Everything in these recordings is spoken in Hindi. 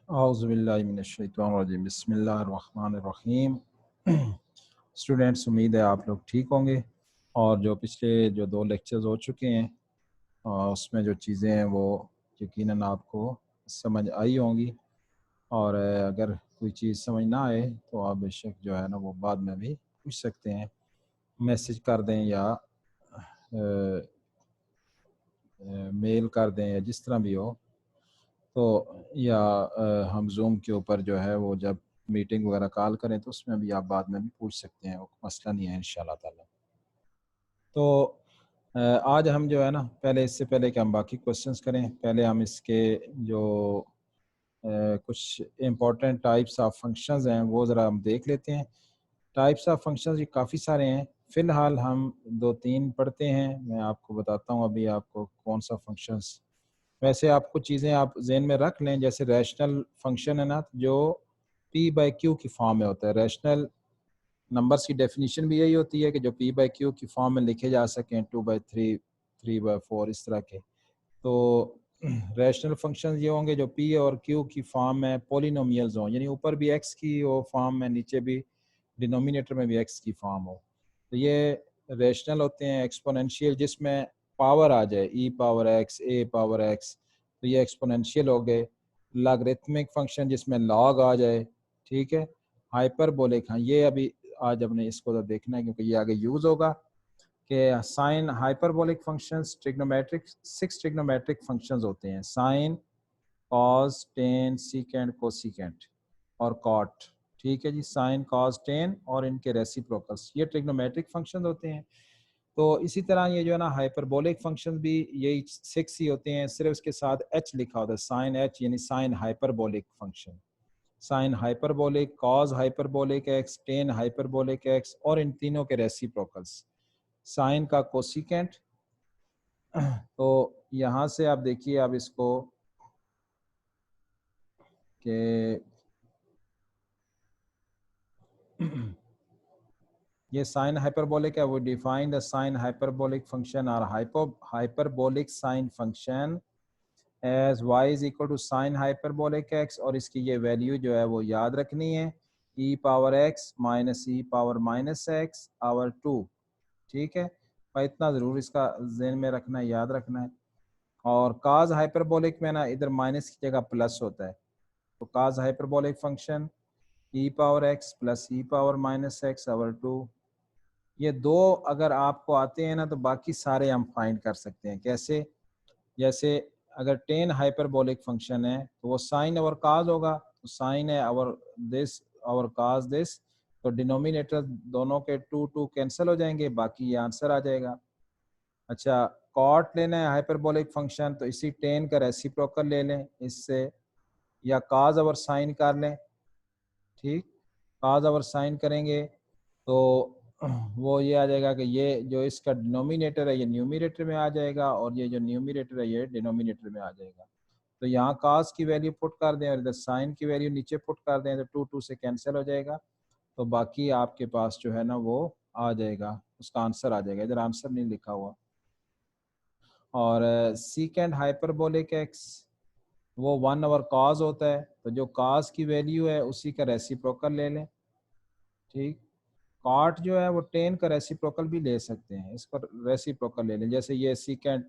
औज़ुबिल्लाहिमिनश्शैतानिर्रजीम बिस्मिल्लाहिर्रहमानिर्रहीम। स्टूडेंट्स, उम्मीद है आप लोग ठीक होंगे और जो पिछले जो 2 लेक्चर्स हो चुके हैं उसमें जो चीज़ें हैं वो यकीनन आपको समझ आई होंगी। और अगर कोई चीज़ समझ ना आए तो आप बेशक जो है ना वो बाद में भी पूछ सकते हैं, मैसेज कर दें या मेल कर दें या जिस तरह भी हो। तो या हम जूम के ऊपर जो है वो जब मीटिंग वगैरह कॉल करें तो उसमें भी आप बाद में भी पूछ सकते हैं, वो मसला नहीं है इंशाल्लाह ताला। तो आज हम जो है ना पहले इससे पहले कि हम बाकी क्वेश्चंस करें, पहले हम इसके जो कुछ इम्पोर्टेंट टाइप्स ऑफ फंक्शंस हैं वो ज़रा हम देख लेते हैं। टाइप्स ऑफ फंक्शंस ये काफ़ी सारे हैं, फ़िलहाल हम 2-3 पढ़ते हैं। मैं आपको बताता हूँ अभी आपको कौन सा फंक्शंस। वैसे आप कुछ चीज़ें आप ज़हन में रख लें, जैसे रैशनल फंक्शन है ना जो पी बाई क्यू की फॉर्म में होता है। रैशनल नंबर्स की डेफिनेशन भी यही होती है कि जो पी बाई क्यू की फॉर्म में लिखे जा सकें, 2/3, 3/4 इस तरह के। तो रैशनल फंक्शन ये होंगे जो पी और क्यू की फॉर्म में पोलिनोमियल्स हों, यानी ऊपर भी एक्स की वो फॉर्म में, नीचे भी डिनोमिनेटर में भी एक्स की फॉर्म हो। तो ये रैशनल होते हैं। एक्सपोनेंशियल जिसमें पावर आ जाए, ई पावर एक्स, ए पावर एक्स, तो ये एक्सपोनेंशियल हो गए। लॉगरिथमिक फंक्शन जिसमें लॉग आ जाए, ठीक है। हाइपरबोलिक, हाँ ये अभी आज हमने इसको तो देखना है क्योंकि ये आगे यूज़ होगा कि sine hyperbolic functions, trigonometric 6 trigonometric functions होते हैं, साइन, कॉस, टेन, सीकेंड, कोसीकेंड और कॉट। ठीक है जी, साइन, कॉस, टेन और इनके रेसिप्रोकल्स, ये ट्रिग्नोमेट्रिक फंक्शन होते हैं। तो इसी तरह ये जो है ना हाइपरबोलिक फंक्शन भी यही 6 ही होते हैं, सिर्फ इसके साथ एच लिखा होता है, साइन एच, यानी sign hyperbolic function. Sine hyperbolic, cos hyperbolic x, tan hyperbolic X और इन तीनों के रेसिप्रोकल्स। साइन का कोसिकेंट, तो यहाँ से आप देखिए आप इसको कि ये साइन हाइपरबोलिक है, वो define the sine hyperbolic function और hyperbolic sine function as Y is equal to sine hyperbolic X, और इसकी ये वैल्यू जो है वो याद रखनी है, E power X minus E power minus X over 2। ठीक है, और इतना ज़रूर इसका जहन में रखना है, याद रखना है। और काज हाइपरबोलिक में ना इधर माइनस की जगह प्लस होता है, तो cosh hyperbolic function E power X plus E power minus X over 2। ये दो अगर आपको आते हैं ना तो बाकी सारे हम फाइंड कर सकते हैं। कैसे? जैसे अगर टेन हाइपरबोलिक फंक्शन है तो वो साइन और काज होगा, तो साइन है और दिस और काज दिस, तो डिनोमिनेटर दोनों के 2 कैंसिल हो जाएंगे, बाकी ये आंसर आ जाएगा। अच्छा, कॉट लेना है हाइपरबोलिक फंक्शन, तो इसी टेन का रेसिप्रोकल ले लें इससे, या काज और साइन कर लें। ठीक, काज और साइन करेंगे तो वो ये आ जाएगा कि ये जो इसका डिनोमिनेटर है ये न्यूमिनेटर में आ जाएगा और ये जो न्यूमिनेटर है ये डिनोमिनेटर में आ जाएगा। तो यहाँ कास की वैल्यू पुट कर दें और इधर साइन की वैल्यू नीचे पुट कर दें, तो 2 से कैंसिल हो जाएगा, तो बाकी आपके पास जो है ना वो आ जाएगा, उसका आंसर आ जाएगा। इधर आंसर नहीं लिखा हुआ। और सीकेंड हाइपरबोलिक एक्स वो 1 ओवर कॉस होता है, तो जो कॉस की वैल्यू है उसी का रेसिप्रोकल ले लें। ठीक, कॉट जो है वो टेन का रेसिप्रोकल भी ले सकते हैं, इसका रेसिप्रोकल ले लें, जैसे ये सीकेंट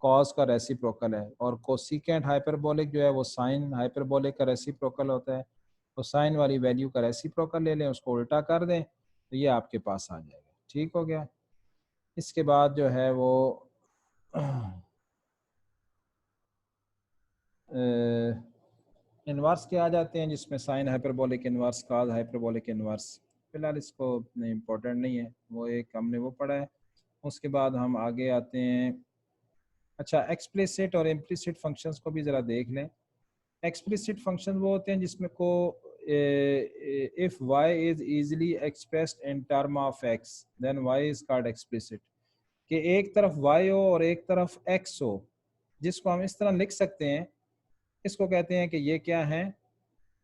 कॉस का रेसिप्रोकल है, और कोसिकेंट हाइपरबोलिक जो है वो साइन हाइपरबोलिक का रेसिप्रोकल होता है, तो साइन वाली वैल्यू का रेसिप्रोकल ले लें, उसको उल्टा कर दें तो ये आपके पास आ जाएगा। ठीक हो गया। इसके बाद जो है वो इन्वर्स के आ जाते हैं, जिसमें साइन हाइपरबोलिक इन्वर्स, काज हाइपरबोलिक इन्वर्स। फिलहाल इसको इतने इम्पोर्टेंट नहीं है, वो एक हमने वो पढ़ा है। उसके बाद हम आगे आते हैं। अच्छा, एक्सप्लिसिट और इम्प्लिसिट फंक्शंस को भी ज़रा देख लें। एक्सप्लिसिट फंक्शन वो होते हैं जिसमें को if y is easily expressed in term of x then y is called explicit, कि एक तरफ वाई हो और एक तरफ एक्स हो, जिसको हम इस तरह लिख सकते हैं, इसको कहते हैं कि ये क्या है,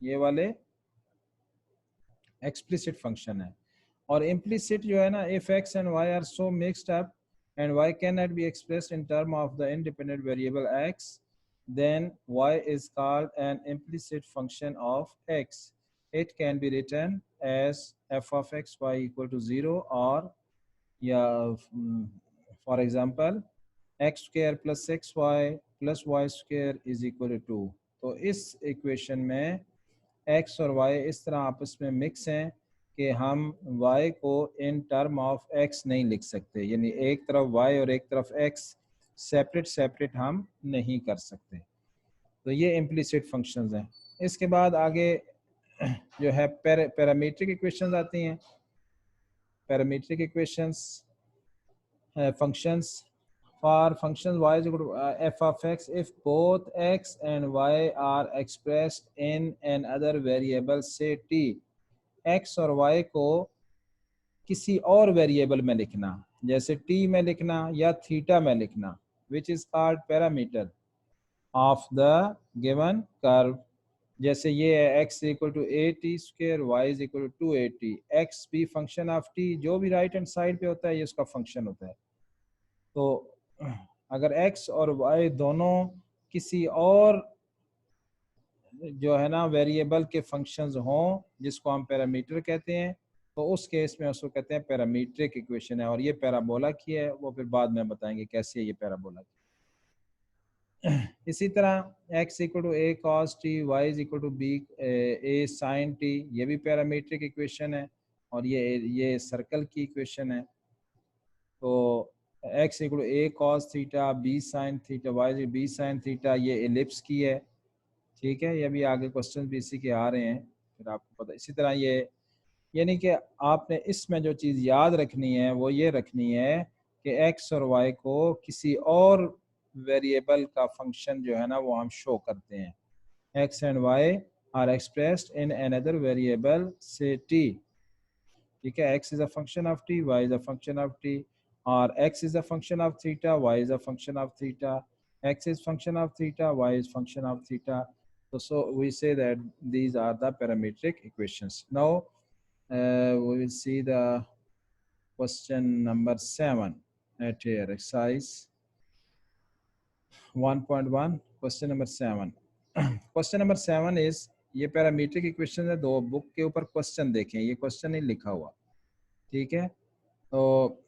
ये वाले एक्सप्लिसिट फंक्शन है। और इम्प्लिसिट जो है ना, if x and y are so mixed up and y can not be expressed in term of the independent variable x then y is called an implicit function of x. It can be written as f of x y equal to 0, or yeah, for example x square plus xy plus y square is equal to 2. तो इस इक्वेशन में x और y इस तरह आपस में मिक्स हैं कि हम y को इन टर्म ऑफ x नहीं लिख सकते, यानी एक तरफ y और एक तरफ x सेपरेट सेपरेट हम नहीं कर सकते। तो ये इम्प्लिसिट फंक्शंस हैं। इसके बाद आगे जो है पैरामीट्रिक इक्वेशंस आती हैं। Parametric equations functions for functions y is equal to f of x if both x and y are expressed in another variable say t। x और y को किसी और वेरिएबल में लिखना, जैसे t में लिखना या थीटा में लिखना, which is called parameter of the given curve। जैसे ये है x equal to a t square, y is equal to 280। x भी फंक्शन ऑफ t, जो भी राइट हैंड साइड पे होता है ये उसका फंक्शन होता है। तो अगर x और y दोनों किसी और जो है ना वेरिएबल के फंक्शंस हों जिसको हम पैरामीटर कहते हैं, तो उस केस में उसको कहते हैं पैरामीट्रिक इक्वेशन है। और ये पैराबोला की है, वो फिर बाद में बताएंगे कैसे है ये पैराबोला की। इसी तरह x equal to a cos t, y is equal to b a sine t, ये भी पैरामीट्रिक इक्वेशन है और ये सर्कल की इक्वेशन है। तो x equal to a cos theta, b sine theta, y b sine theta, ये एलिप्स की है। ठीक है, ये भी आगे क्वेश्चन भी इसी के आ रहे हैं, फिर आपको पता। इसी तरह ये यानी कि आपने इसमें जो चीज़ याद रखनी है वो ये रखनी है कि x और y को किसी और वेरिएबल का फंक्शन जो है ना वो हम शो करते हैं। x and y are expressed in another variable से t। ठीक है, x is a function of t, y is a function of t, और x is a function of theta, y is a function of theta, x is function of theta, y is function of theta. So we say that these are the parametric equations. Now we will see the question number 7 at here, exercise 1.1, question number 7. Question number 7 is, ये पैरामीट्रिक इक्वेशन है, दो बुक के ऊपर क्वेश्चन देखें, ये क्वेश्चन नहीं लिखा हुआ। ठीक है, तो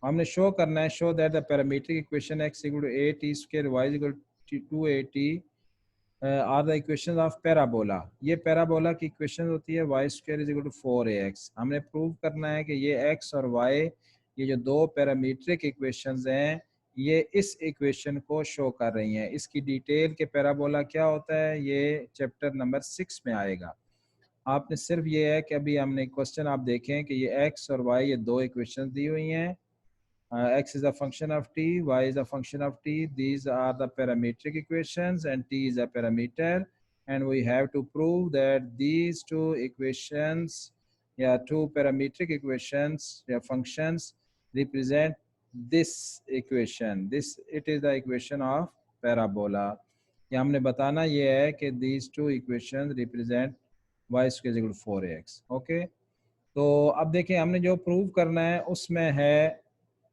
हमने शो करना है, show that the parametric equation x equal to a t square y equal to 280 are the equations of parabola. ये पैराबोला की इक्वेशन होती है y square is equal to 4ax। हमने प्रूव करना है कि ये x और y, ये जो दो पैरामीट्रिक इक्वेशंस हैं, ये इस इक्वेशन को शो कर रही हैं। इसकी डिटेल के पैराबोला क्या होता है ये चैप्टर नंबर 6 में आएगा। आपने सिर्फ ये है कि अभी हमने क्वेश्चन आप देखें कि ये x और y, ये दो इक्वेशंस दी हुई हैं। x is a function of t, y is a function of t. These are the parametric equations and t is a parameter, and we have to prove that these two equations, two parametric equations, functions represent this equation. This, it is the equation of parabola. ये हमने बताना ये है कि these two equations represent y square equal to 4ax. Okay, तो अब देखिए हमने जो प्रूव करना है उसमें है,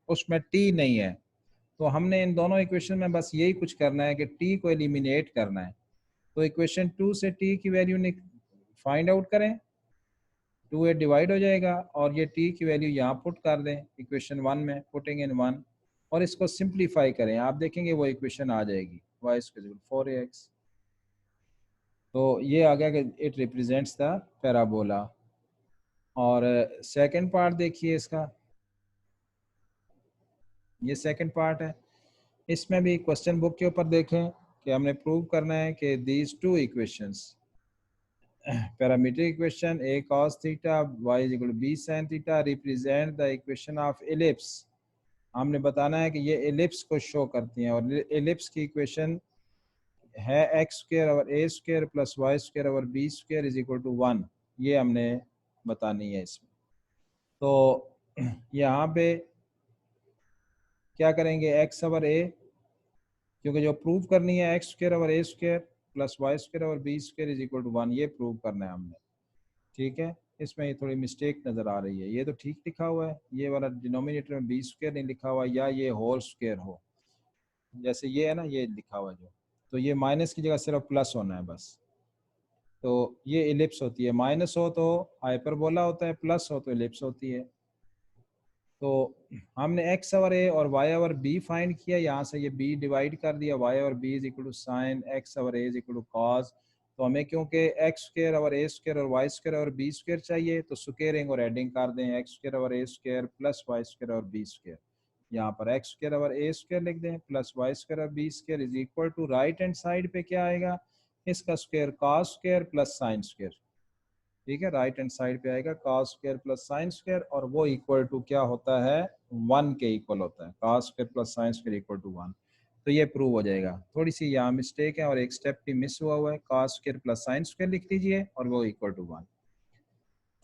उसमें t नहीं है, तो हमने इन दोनों इक्वेशन में बस यही कुछ करना है कि t को एलिमिनेट करना है। तो इक्वेशन 2 से t की वैल्यू फाइंड आउट करें, 2a डिवाइड हो जाएगा और ये t की वैल्यू यहाँ पुट कर दें इक्वेशन 1 में, पुटिंग इन 1, और इसको सिंप्लीफाई करें, आप देखेंगे वो इक्वेशन आ जाएगी y इक्वल 4ax। तो ये आ गया कि इट रिप्रेजेंट्स द पैराबोला। और सेकंड पार्ट देखिए इसका, ये सेकंड पार्ट है। इसमें भी क्वेश्चन बुक के ऊपर देखें कि हमने प्रूव करना है कि these two equations, parametric equation a cos theta y is equal to b sin theta represent the equation of ellipse. हमने बताना है कि ये एलिप्स को शो करती हैं, और एलिप्स की इक्वेशन है x square over a square plus y square over b square is equal to 1। ये हमने बतानी है इसमें। तो यहाँ पे क्या करेंगे, एक्स ओवर ए, क्योंकि जो प्रूव करनी है x square over a square plus y square over b square is equal to 1, ये प्रूव करना है हमने। ठीक है, इसमें ये थोड़ी मिस्टेक नज़र आ रही है, ये तो ठीक लिखा हुआ है, ये वाला डिनोमिनेटर में बी स्क्वायर नहीं लिखा हुआ, या ये होल स्क्वायर हो, जैसे ये है ना ये लिखा हुआ जो, तो ये माइनस की जगह सिर्फ प्लस होना है बस। तो ये इलिप्स होती है, माइनस हो तो हाइपरबोला होता है, प्लस हो तो इलिप्स होती है। तो हमने एक्स ओवर ए और वाई ओवर बी फाइंड किया, यहाँ से ये बी डिवाइड कर दिया, y over b is equal to sine x over a is equal to cos. तो हमें क्योंकि x square over a square और वाई स्क्र और बी स्क्र चाहिए, तो स्क्वेयरिंग और एडिंग कर दें, x square over a square plus y square और बी स्क्र। यहाँ पर x square over a square लिख दें प्लस वाई स्क्र और b square is equal to right hand side पे क्या आएगा, इसका square cos square plus sine square. ठीक है, राइट हैंड साइड पे आएगा cos square plus sine square, और वो इक्वल टू क्या होता है, 1 के इक्वल होता है, cos square plus sine square equal to 1। तो ये प्रूव हो जाएगा। थोड़ी सी यहाँ मिस्टेक है और एक स्टेप भी मिस हुआ है, cos square plus sine square लिख लीजिए और वो equal to 1।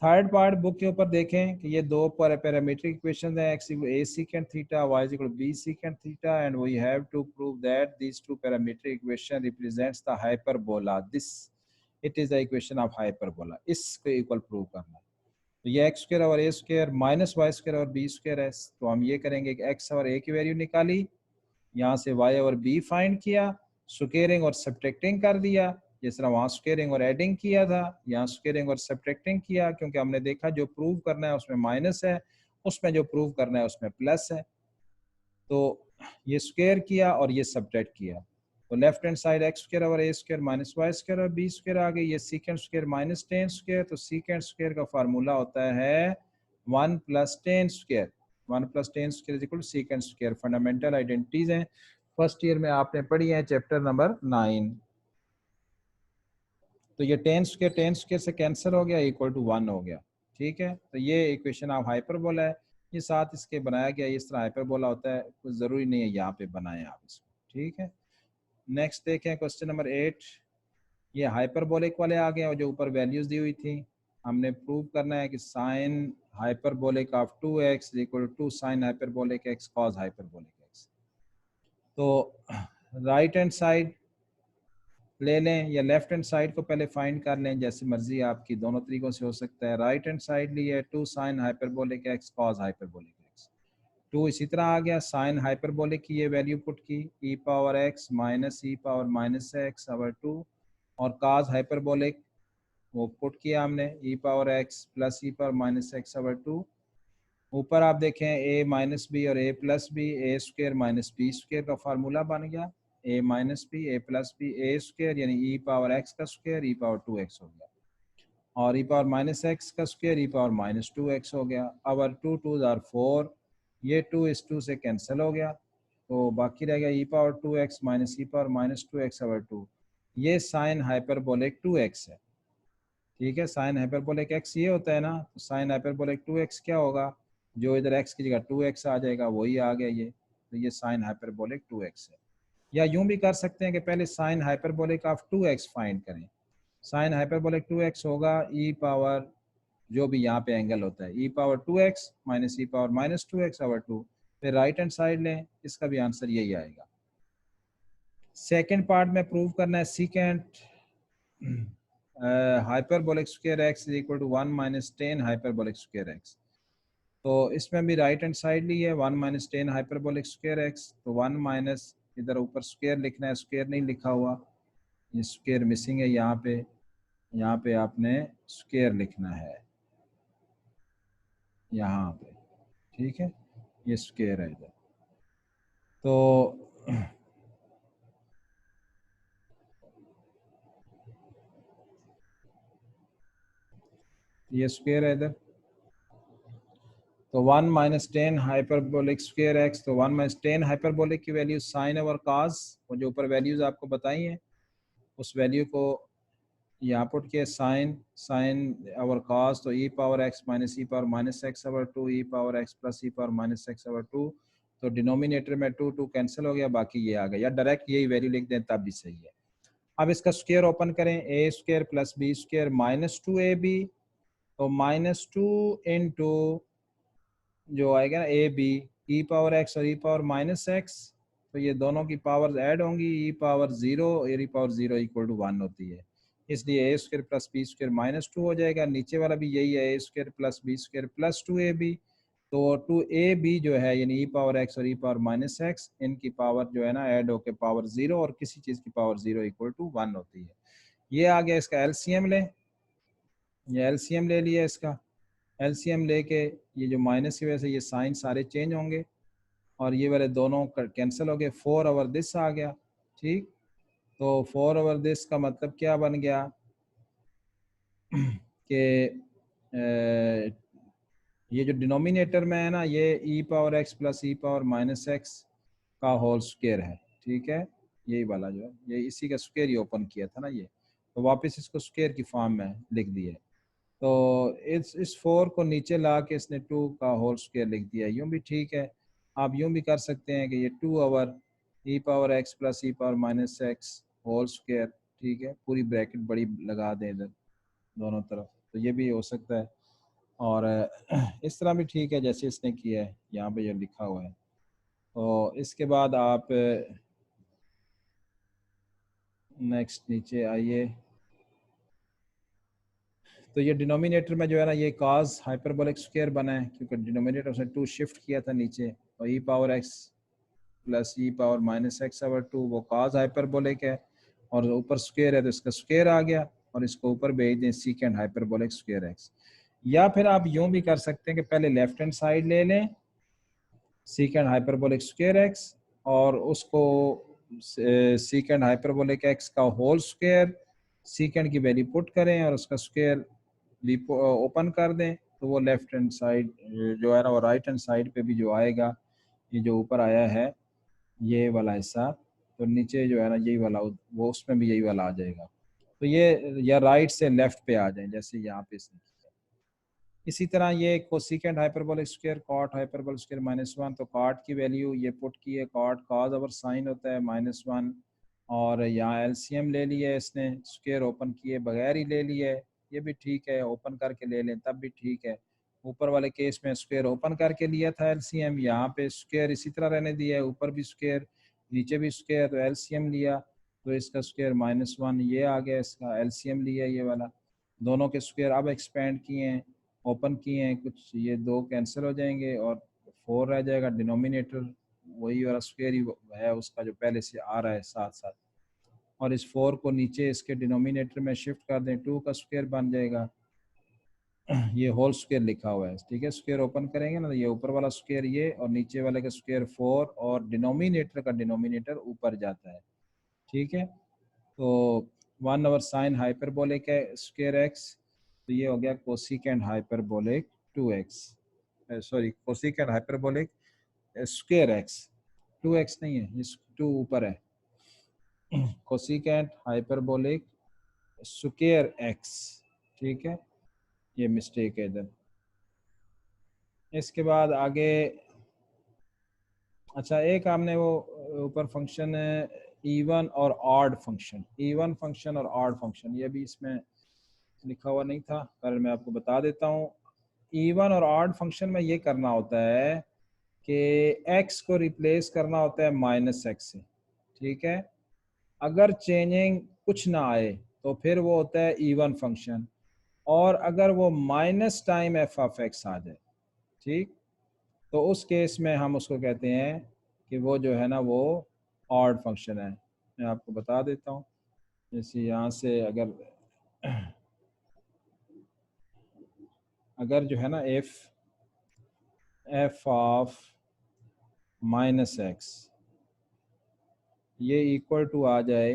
Third part book के ऊपर देखें कि ये दो पैरामीट्रिक इक्वेशन है, x equal a secant theta, y equal b secant theta, and we have to prove that these two parametric equation represents the hyperbola, this it is the equation of hyperbola. इसको इक्वल प्रूव करना है। तो ये एक्स स्क्वायर और a square minus y square और बी स्क्वायर है, तो हम ये करेंगे कि एक्स और ए की वैल्यू निकाली, यहाँ से वाई और बी फाइंड किया, स्क्वेयरिंग और सब्ट्रैक्टिंग कर दिया, जिस तरह वहाँ स्क्वेयरिंग और एडिंग किया था, यहाँ स्क्वेयरिंग और सब्ट्रैक्टिंग किया, क्योंकि हमने देखा जो प्रूव करना है उसमें माइनस है, उसमें जो प्रूव करना है उसमें प्लस है। तो ये स्क्वेयर किया और ये सब्ट्रैक्ट किया, तो left hand side x square और a square minus y square और बी स्क्वायर आ गई, ये secant square minus tan square, तो सीकेंड स्क्वायर का फार्मूला होता है 1 plus tan square, 1 plus tan square is equal to secant square. Fundamental identities हैं, फर्स्ट ईयर में आपने पढ़ी है, चैप्टर नंबर 9। तो ये टेन स्क्वायर से कैंसिल हो गया, इक्वल टू 1 हो गया। ठीक है, तो ये इक्वेशन ऑफ हाइपरबोला है, ये साथ इसके बनाया गया, इस तरह हाइपरबोला होता है, कुछ ज़रूरी नहीं है यहाँ पे बनाएं आप इसको। ठीक है, नेक्स्ट देखें क्वेश्चन नंबर 8। ये हाइपरबोलिक वाले आ गए और जो ऊपर वैल्यूज दी हुई थी, हमने प्रूव करना है कि sine hyperbolic of 2x equal to sine hyperbolic x cos hyperbolic x। तो राइट हैंड साइड ले लें या लेफ्ट हैंड साइड को पहले फाइंड कर लें, जैसे मर्जी आपकी, दोनों तरीकों से हो सकता है। राइट हैंड साइड ली है 2 sign hyperbolic x cos hyperbolic x, 2 इसी तरह आ गया, साइन हाइपरबोलिक की ये वैल्यू पुट की, e power x minus e power minus x over 2, और cos हाइपरबोलिक वो पुट किया हमने, e power x plus e power minus x over 2। ऊपर आप देखें a माइनस बी और a plus b, a square minus b square का फार्मूला बन गया, a minus b a plus b a square, यानी e पावर x का स्क्वेयर e पावर 2x हो गया, और e पावर माइनस x का square e power minus 2x हो गया। ओवर 2 2 आर 4, ये 2 इस 2 से कैंसिल हो गया, तो बाकी रह गया e power 2x minus e power minus 2x over 2। ये साइन हाइपरबोलिक 2x है। ठीक है, साइन हाइपरबोलिक x ये होता है ना, तो साइन हाइपरबोलिक 2x क्या होगा, जो इधर x की जगह 2x आ जाएगा वही आ गया ये, तो ये साइन हाइपरबोलिक 2x है। या यूं भी कर सकते हैं कि पहले sign hyperbolic of 2x find करें, साइन हाइपरबोलिक 2x होगा e पावर जो भी यहाँ पे एंगल होता है, e power 2x minus e power minus 2x over 2, फिर राइट हैंड साइड लें, इसका भी आंसर यही आएगा। सेकेंड पार्ट में प्रूव करना है secant hyperbolic square x is equal to 1 minus 10 hyperbolic square x। तो इसमें भी राइट हैंड साइड ली है, 1 माइनस 10 हाइपरबोलिक स्क्वायर x, तो 1 माइनस, इधर ऊपर स्क्वायर लिखना है, स्क्वायर नहीं लिखा हुआ, ये स्क्वायर मिसिंग है यहाँ पे आपने स्क्वायर लिखना है यहाँ पे। ठीक है, ये स्क्वायर है इधर, तो ये स्क्वायर है इधर, तो 1 माइनस 10 हाइपरबोलिक स्क्वायर एक्स, तो 1 माइनस 10 हाइपरबोलिक की वैल्यू साइन ओवर कॉस, वो जो ऊपर वैल्यूज आपको बताई हैं उस वैल्यू को यहाँ पुट किया, साइन ओवर कॉस, तो e power x minus e power minus x over 2, e power x plus e power minus x over 2, तो डिनोमिनेटर में 2 2 कैंसिल हो गया, बाकी ये आ गया, या डायरेक्ट यही वैल्यू लिख दें तब भी सही है। अब इसका स्क्वायर ओपन करें, A square plus B square minus 2ab, तो माइनस 2 इंटू जो आएगा ना A B, E power X और ई पावर माइनस एक्स, तो ये दोनों की पावर्स ऐड होंगी, ई पावर 0 और ई पावर 0 इक्वल टू 1 होती है, इसलिए A square plus B square minus 2 हो जाएगा। नीचे वाला भी यही है, A square plus B square plus 2ab, तो टू ए बी जो है यानी ई पावर एक्स और ई पावर माइनस एक्स, इनकी पावर जो है ना ऐड होके पावर 0 और किसी चीज़ की पावर 0 इक्वल टू 1 होती है। ये आ गया, इसका एलसीएम लें, ये एलसीएम ले लिया इसका। एलसीएम लेके ये जो माइनस की वजह से ये साइन सारे चेंज होंगे और ये वाले दोनों कैंसिल हो गए, 4 ओवर दिस आ गया। ठीक, तो 4 ओवर दिस का मतलब क्या बन गया कि ये जो डिनोमिनेटर में है ना ये ई power X plus E power minus x का होल स्क्वायर है। ठीक है, यही वाला जो है ये इसी का स्क्वायर ही ओपन किया था ना ये, तो वापस इसको स्क्वायर की फॉर्म में लिख दिए। तो इस 4 को नीचे ला के इसने 2 का होल स्क्वायर लिख दिया। यूँ भी ठीक है, आप यूँ भी कर सकते हैं कि ये 2 over E power X plus E power minus X whole square. ठीक है, पूरी ब्रैकेट बड़ी लगा दें इधर दोनों तरफ, तो ये भी हो सकता है। और इस तरह भी ठीक है जैसे इसने किया है, यहाँ पे जो लिखा हुआ है। तो इसके बाद आप नेक्स्ट नीचे आइए, तो ये डिनोमिनेटर में जो है ना ये काज हाइपरबोलिक स्क्वायर बना है क्योंकि डिनोमिनेटर से 2 शिफ्ट किया था नीचे, और E power X plus E power minus x over 2 वो काज हाइपरबोलिक है और ऊपर स्क्वायर है तो इसका स्क्वायर आ गया और इसको ऊपर भेज दें सीकेंड हाइपरबोलिक स्क्वायर एक्स। या फिर आप यूँ भी कर सकते हैं कि पहले लेफ्ट हैंड साइड ले लें सीकेंड हाइपरबोलिक स्क्वायर एक्स और उसको सीकेंड हाइपरबोलिक एक्स का होल स्क्वायर सीकेंड की वैल्यू पुट करें और उसका स्क्वायर भी ओपन कर दें, तो वो लेफ्ट हैंड साइड जो है ना वो राइट हैंड साइड पे भी जो आएगा, ये जो ऊपर आया है ये वाला हिस्सा, तो नीचे जो है ना यही वाला वो उसमें भी यही वाला आ जाएगा। तो ये या राइट से लेफ्ट पे आ जाए जैसे यहाँ पे इसने। इसी तरह ये cosecant hyperbolic square cot hyperbolic square -1, तो कॉट की वैल्यू ये पुट की है, कॉट कॉज ओवर साइन होता है -1, और यहाँ एलसीएम ले लिया इसने, स्क्वायर ओपन किए बगैर ही ले लिया है, ये भी ठीक है, ओपन करके ले लें तब भी ठीक है। ऊपर वाले केस में स्क्वायर ओपन करके लिया था एलसीएम, यहाँ पे स्क्वायर इसी तरह रहने दिया है, ऊपर भी स्क्वायर नीचे भी स्क्वायर, तो एलसीएम लिया तो इसका स्क्वायर -1 ये आ गया, इसका एलसीएम लिया ये वाला, दोनों के स्क्वायर अब एक्सपेंड किए हैं ओपन किए हैं, कुछ ये 2 कैंसिल हो जाएंगे और 4 रह जाएगा, डिनोमिनेटर वही वाला स्क्वायर ही है उसका जो पहले से आ रहा है साथ साथ, और इस 4 को नीचे इसके डिनोमिनेटर में शिफ्ट कर दें, 2 का स्क्वायर बन जाएगा, ये होल स्क्वायर लिखा हुआ है। ठीक है, स्क्वायर ओपन करेंगे ना तो ये ऊपर वाला स्क्वायर ये और नीचे वाले का स्क्वायर 4 और डिनोमिनेटर का डिनोमिनेटर ऊपर जाता है। ठीक है, तो 1 ओवर साइन हाइपरबोलिक है स्क्वायर एक्स, तो ये हो गया cosecant hyperbolic 2x, sorry cosecant hyperbolic square x, 2x नहीं है, इस 2 ऊपर है, कोसिकेंट हाइपरबोलिक स्क्वायर एक्स। ठीक है, ये मिस्टेक है इधर। इसके बाद आगे, अच्छा एक हमने वो ऊपर फंक्शन इवन और ऑड फंक्शन, इवन फंक्शन और ऑड फंक्शन, ये भी इसमें लिखा हुआ नहीं था, पर मैं आपको बता देता हूँ। इवन और ऑड फंक्शन में ये करना होता है कि x को रिप्लेस करना होता है -x से। ठीक है, अगर चेंजिंग कुछ ना आए तो फिर वो होता है इवन फंक्शन, और अगर वो minus time F of X आ जाए, ठीक, तो उस केस में हम उसको कहते हैं कि वो जो है ना वो ऑड फंक्शन है। मैं आपको बता देता हूँ, जैसे यहाँ से अगर जो है ना एफ ऑफ -x ये इक्वल टू आ जाए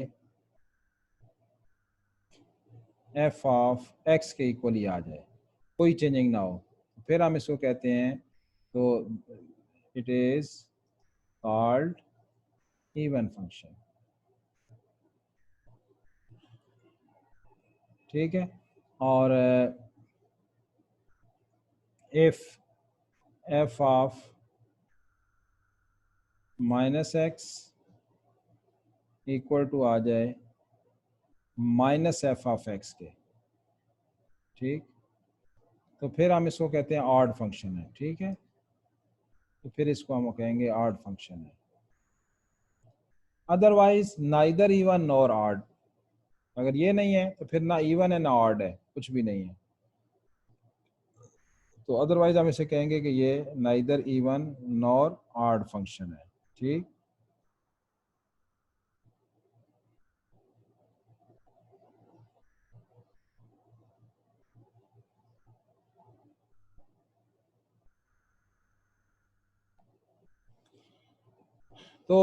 एफ ऑफ एक्स के इक्वल ही आ जाए, कोई चेंजिंग ना हो, फिर हम इसको कहते हैं, तो it is called even function. ठीक है, और if F of -x equal to आ जाए -f ऑफ x के, ठीक, तो फिर हम इसको कहते हैं ऑड फंक्शन है। ठीक है, तो फिर इसको हम कहेंगे ऑड फंक्शन है। Otherwise neither even nor odd, अगर ये नहीं है तो फिर ना इवन है ना ऑड है, कुछ भी नहीं है। तो अदरवाइज हम इसे कहेंगे कि ये neither even nor odd function है। ठीक, तो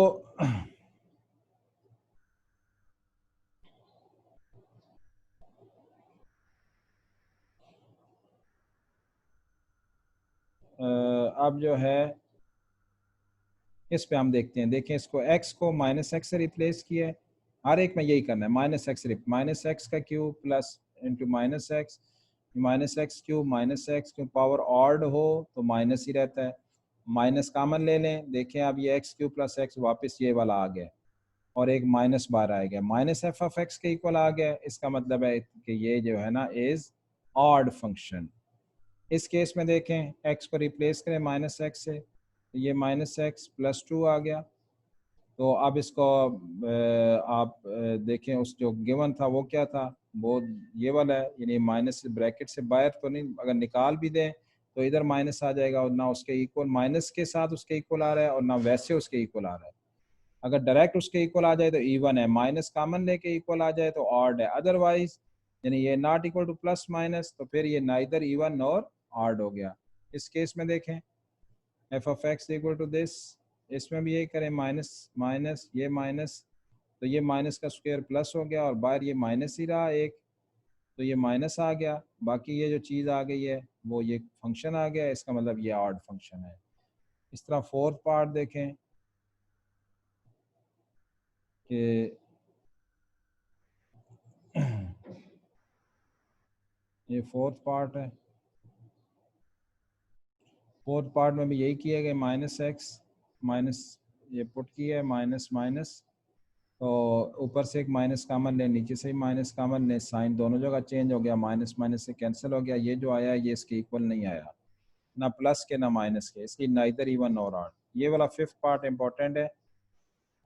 अब जो है इस पे हम देखते हैं, देखें इसको x को माइनस एक्स से रिप्लेस किया है। हर एक में यही करना है, माइनस एक्स का cube plus into minus x cube, minus x cube power odd हो तो माइनस ही रहता है। माइनस कामन ले लें, देखें अब ये एक्स क्यूब प्लस एक्स वापस ये वाला आ गया और एक माइनस बार आ गया, माइनस एफ ऑफ एक्स के इक्वल आ गया। इसका मतलब है कि ये जो है ना इज ऑड फंक्शन। इस केस में देखें एक्स को रिप्लेस करें माइनस एक्स से, तो ये माइनस एक्स प्लस टू आ गया। तो अब इसको आप देखें उस जो गिवन था वो क्या था, वो ये वाला है, यानी माइनस ब्रैकेट से बाहर तो नहीं, अगर निकाल भी दें तो इधर माइनस आ जाएगा और ना उसके इक्वल, माइनस के साथ उसके इक्वल आ रहा है और ना वैसे उसके इक्वल आ रहा है। अगर डायरेक्ट उसके इक्वल आ जाए तो इवन है, माइनस कामन लेके इक्वल आ जाए तो ऑड है। अदरवाइज यानी ये not equal two plus minus तो फिर ये नाइदर इवन और ऑड हो गया। इस केस में देखें f of x equal to this, इसमें भी यही करें, माइनस माइनस ये माइनस, तो ये माइनस का स्क्वायर प्लस हो गया और बाहर ये माइनस ही रहा एक, तो ये माइनस आ गया, बाकी ये जो चीज़ आ गई है वो ये फंक्शन आ गया, इसका मतलब ये ऑड फंक्शन है। इस तरह फोर्थ पार्ट देखें कि ये फोर्थ पार्ट है, फोर्थ पार्ट में भी यही किया गया, माइनस एक्स माइनस ये पुट किया है, माइनस माइनस, तो ऊपर से एक माइनस कामन ले, नीचे से ही माइनस कामन ले, साइन दोनों जगह चेंज हो गया, माइनस माइनस से कैंसिल हो गया, ये जो आया ये इसके इक्वल नहीं आया, ना प्लस के ना माइनस के, इसकी नाइदर इवन और ऑड। ये वाला फिफ्थ पार्ट इंपॉर्टेंट है,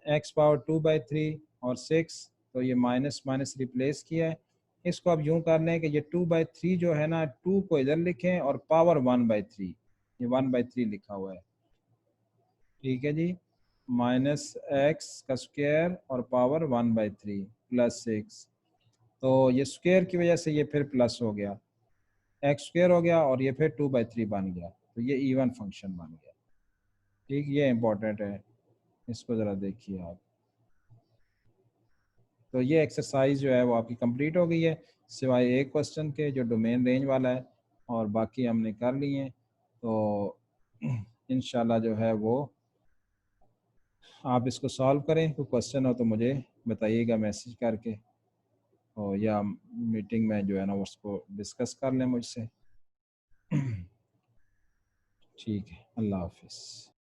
एक्स पावर 2/3 और 6, तो ये माइनस माइनस रिप्लेस किया है। इसको अब यूं कर लें कि ये 2/3 जो है ना, 2 को इधर लिखें और पावर 1/3, ये 1/3 लिखा हुआ है। ठीक है जी, माइनस एक्स का स्क्वायर और पावर 1/3 प्लस 6, तो ये स्क्वायर की वजह से ये फिर प्लस हो गया, एक्स स्क्वायर हो गया और ये फिर 2/3 बन गया, तो ये इवन फंक्शन बन गया। ठीक, ये इंपॉर्टेंट है, इसको ज़रा देखिए आप। तो ये एक्सरसाइज जो है वो आपकी कंप्लीट हो गई है, सिवाय एक क्वेश्चन के जो डोमेन रेंज वाला है, और बाकी हमने कर लिए हैं। तो इंशाल्लाह जो है वो आप इसको सॉल्व करें, कोई क्वेश्चन हो तो मुझे बताइएगा मैसेज करके, और या मीटिंग में जो है ना उसको डिस्कस कर लें मुझसे। ठीक है, अल्लाह हाफिज़।